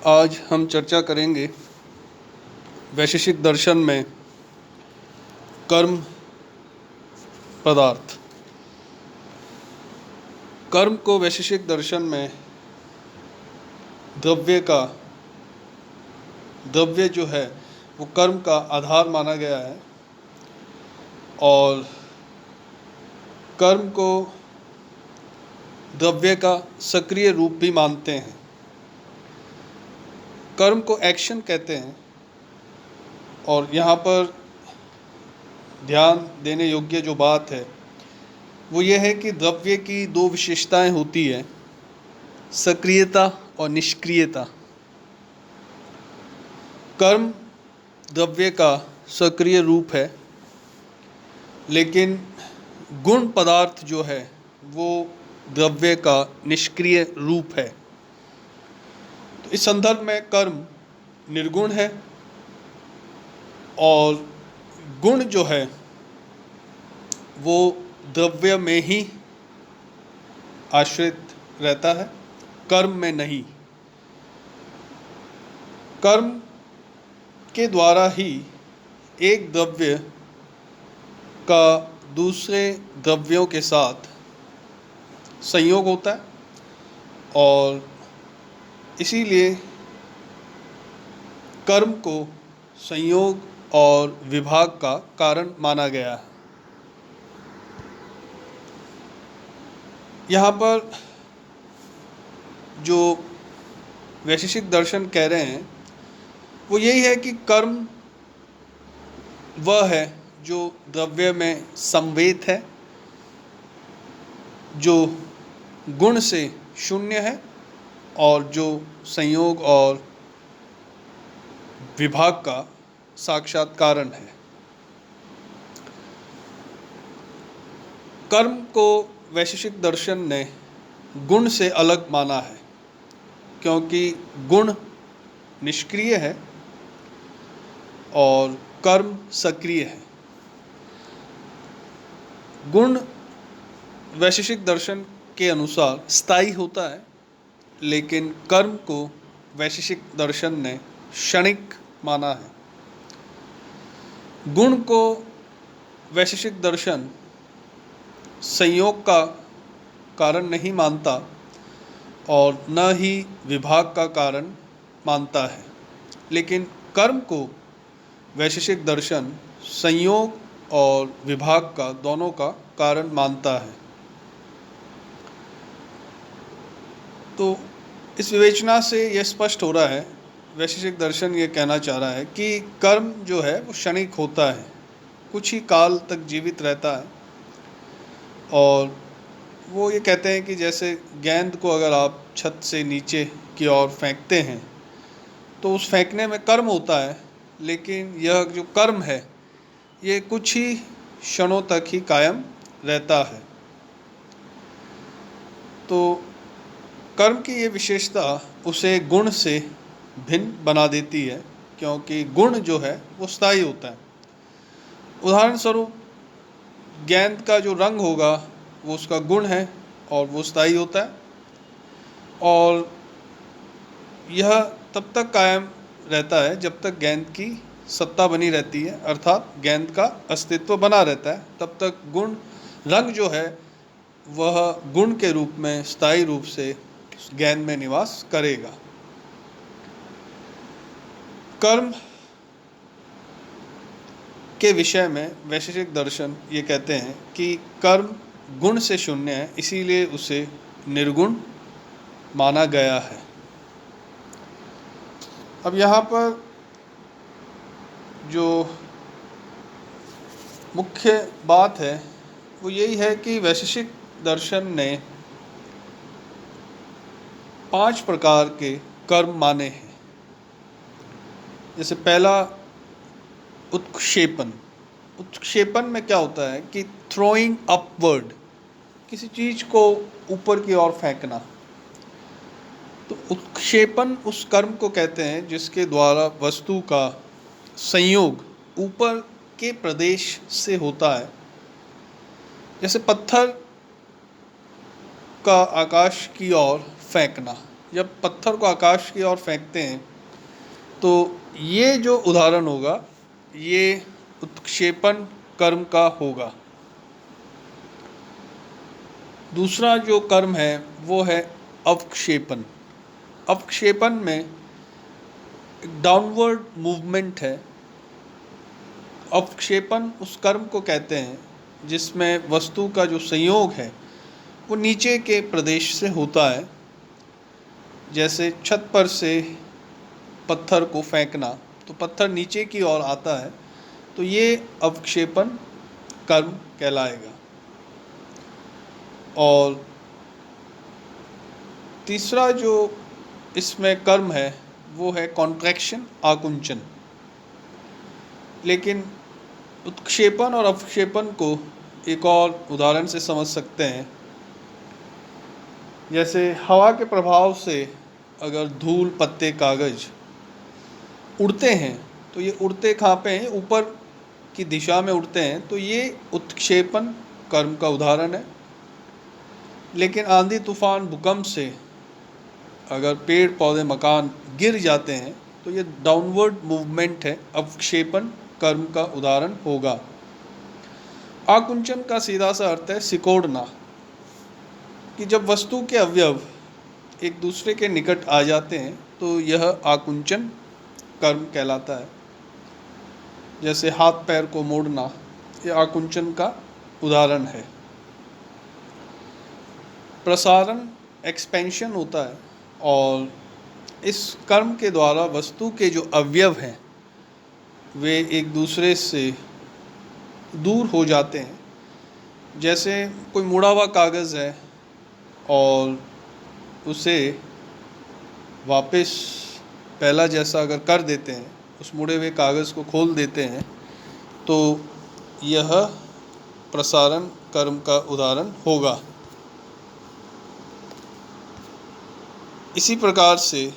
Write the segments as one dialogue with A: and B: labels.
A: आज हम चर्चा करेंगे वैशेषिक दर्शन में कर्म पदार्थ। कर्म को वैशेषिक दर्शन में द्रव्य जो है वो कर्म का आधार माना गया है और कर्म को द्रव्य का सक्रिय रूप भी मानते हैं। कर्म को एक्शन कहते हैं और यहाँ पर ध्यान देने योग्य जो बात है वो ये है कि द्रव्य की दो विशेषताएं होती है, सक्रियता और निष्क्रियता। कर्म द्रव्य का सक्रिय रूप है, लेकिन गुण पदार्थ जो है वो द्रव्य का निष्क्रिय रूप है। तो इस संदर्भ में कर्म निर्गुण है और गुण जो है वो द्रव्य में ही आश्रित रहता है, कर्म में नहीं। कर्म के द्वारा ही एक द्रव्य का दूसरे द्रव्यों के साथ संयोग होता है और इसीलिए कर्म को संयोग और विभाग का कारण माना गया है। यहाँ पर जो वैशेषिक दर्शन कह रहे हैं वो यही है कि कर्म वह है जो द्रव्य में संवेत है, जो गुण से शून्य है और जो संयोग और विभाग का साक्षात कारण है। कर्म को वैशेषिक दर्शन ने गुण से अलग माना है, क्योंकि गुण निष्क्रिय है और कर्म सक्रिय है। गुण वैशेषिक दर्शन के अनुसार स्थायी होता है, लेकिन कर्म को वैशेषिक दर्शन ने क्षणिक माना है। गुण को वैशेषिक दर्शन संयोग का कारण नहीं मानता और न ही विभाग का कारण मानता है, लेकिन कर्म को वैशेषिक दर्शन संयोग और विभाग का दोनों का कारण मानता है। तो इस विवेचना से यह स्पष्ट हो रहा है, वैशेषिक दर्शन ये कहना चाह रहा है कि कर्म जो है वो क्षणिक होता है, कुछ ही काल तक जीवित रहता है। और वो ये कहते हैं कि जैसे गेंद को अगर आप छत से नीचे की ओर फेंकते हैं तो उस फेंकने में कर्म होता है, लेकिन यह जो कर्म है ये कुछ ही क्षणों तक ही कायम रहता है। तो कर्म की ये विशेषता उसे गुण से भिन्न बना देती है, क्योंकि गुण जो है वो स्थायी होता है। उदाहरण स्वरूप गेंद का जो रंग होगा वो उसका गुण है और वो स्थायी होता है और यह तब तक कायम रहता है जब तक गेंद की सत्ता बनी रहती है, अर्थात गेंद का अस्तित्व बना रहता है। तब तक गुण रंग जो है वह गुण के रूप में स्थायी रूप से गेंद में निवास करेगा। कर्म के विषय में वैशेषिक दर्शन ये कहते हैं कि कर्म गुण से शून्य है, इसीलिए उसे निर्गुण माना गया है। अब यहाँ पर जो मुख्य बात है वो यही है कि वैशेषिक दर्शन ने 5 प्रकार के कर्म माने हैं। जैसे पहला उत्क्षेपण। उत्क्षेपण में क्या होता है कि थ्रोइंग अपवर्ड, किसी चीज़ को ऊपर की ओर फेंकना। तो उत्क्षेपण उस कर्म को कहते हैं जिसके द्वारा वस्तु का संयोग ऊपर के प्रदेश से होता है। जैसे पत्थर का आकाश की ओर फेंकना, जब पत्थर को आकाश की ओर फेंकते हैं तो ये जो उदाहरण होगा ये उत्क्षेपण कर्म का होगा। दूसरा जो कर्म है वो है अवक्षेपण। अवक्षेपण में डाउनवर्ड मूवमेंट है। अवक्षेपण उस कर्म को कहते हैं जिसमें वस्तु का जो संयोग है वो नीचे के प्रदेश से होता है। जैसे छत पर से पत्थर को फेंकना, तो पत्थर नीचे की ओर आता है, तो ये अवक्षेपण कर्म कहलाएगा। और तीसरा जो इसमें कर्म है वो है कॉन्ट्रैक्शन, आकुंचन। लेकिन उत्क्षेपण और अवक्षेपण को एक और उदाहरण से समझ सकते हैं। जैसे हवा के प्रभाव से अगर धूल, पत्ते, कागज उड़ते हैं तो ये उड़ते कहाँ पे हैं? ऊपर की दिशा में उड़ते हैं, तो ये उत्क्षेपण कर्म का उदाहरण है। लेकिन आंधी, तूफान, भूकंप से अगर पेड़ पौधे, मकान गिर जाते हैं तो ये डाउनवर्ड मूवमेंट है, अवक्षेपण कर्म का उदाहरण होगा। आकुंचन का सीधा सा अर्थ है सिकोड़ना, कि जब वस्तु के अवयव एक दूसरे के निकट आ जाते हैं तो यह आकुंचन कर्म कहलाता है। जैसे हाथ पैर को मोड़ना, यह आकुंचन का उदाहरण है। प्रसारण, एक्सपेंशन होता है, और इस कर्म के द्वारा वस्तु के जो अवयव हैं वे एक दूसरे से दूर हो जाते हैं। जैसे कोई मुड़ा हुआ कागज़ है और उसे वापस पहला जैसा अगर कर देते हैं, उस मुड़े हुए कागज़ को खोल देते हैं, तो यह प्रसारण कर्म का उदाहरण होगा। इसी प्रकार से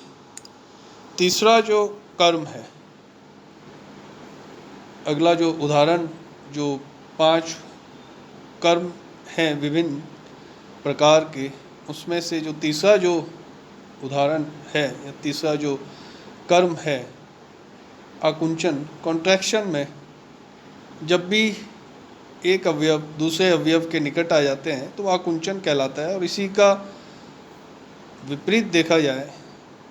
A: तीसरा जो कर्म है, अगला जो उदाहरण, जो 5 कर्म हैं विभिन्न प्रकार के, उसमें से जो तीसरा जो उदाहरण है या तीसरा जो कर्म है आकुंचन, कॉन्ट्रैक्शन में जब भी एक अवयव दूसरे अवयव के निकट आ जाते हैं तो आकुंचन कहलाता है। और इसी का विपरीत देखा जाए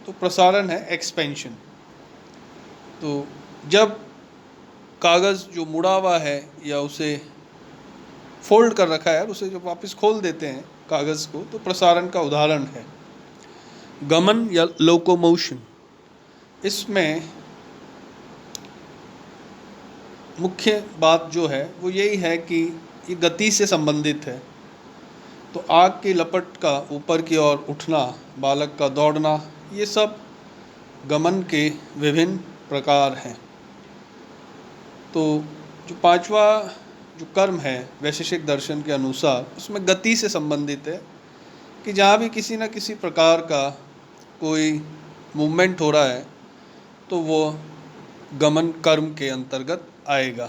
A: तो प्रसारण है एक्सपेंशन। तो जब कागज़ जो मुड़ा हुआ है या उसे फोल्ड कर रखा है, उसे जब वापस खोल देते हैं कागज़ को, तो प्रसारण का उदाहरण है। गमन या लोकोमोशन, इसमें मुख्य बात जो है वो यही है कि ये गति से संबंधित है। तो आग की लपट का ऊपर की ओर उठना, बालक का दौड़ना, ये सब गमन के विभिन्न प्रकार हैं। तो जो 5वां जो कर्म है वैशेषिक दर्शन के अनुसार, उसमें गति से संबंधित है कि जहाँ भी किसी न किसी प्रकार का कोई मूवमेंट हो रहा है तो वो गमन कर्म के अंतर्गत आएगा।